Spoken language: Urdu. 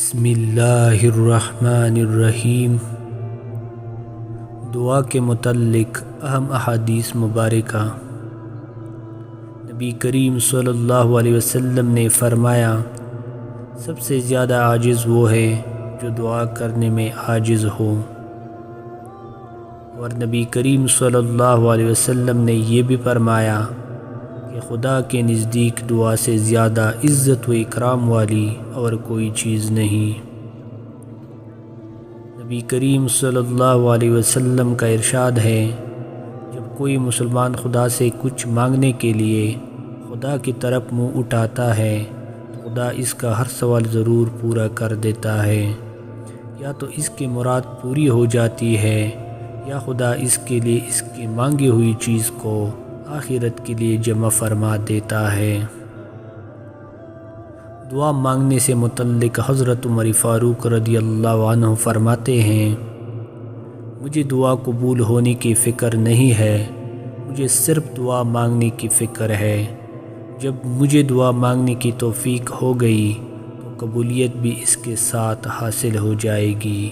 بسم اللہ الرحمن الرحیم۔ دعا کے متعلق اہم احادیث مبارکہ۔ نبی کریم صلی اللہ علیہ وسلم نے فرمایا، سب سے زیادہ عاجز وہ ہے جو دعا کرنے میں عاجز ہو۔ اور نبی کریم صلی اللہ علیہ وسلم نے یہ بھی فرمایا کہ خدا کے نزدیک دعا سے زیادہ عزت و اکرام والی اور کوئی چیز نہیں۔ نبی کریم صلی اللہ علیہ وسلم کا ارشاد ہے، جب کوئی مسلمان خدا سے کچھ مانگنے کے لیے خدا کی طرف منہ اٹھاتا ہے تو خدا اس کا ہر سوال ضرور پورا کر دیتا ہے، یا تو اس کی مراد پوری ہو جاتی ہے یا خدا اس کے لیے اس کی مانگی ہوئی چیز کو آخرت کے لیے جمع فرما دیتا ہے۔ دعا مانگنے سے متعلق حضرت عمر فاروق رضی اللہ عنہ فرماتے ہیں، مجھے دعا قبول ہونے کی فکر نہیں ہے، مجھے صرف دعا مانگنے کی فکر ہے۔ جب مجھے دعا مانگنے کی توفیق ہو گئی تو قبولیت بھی اس کے ساتھ حاصل ہو جائے گی۔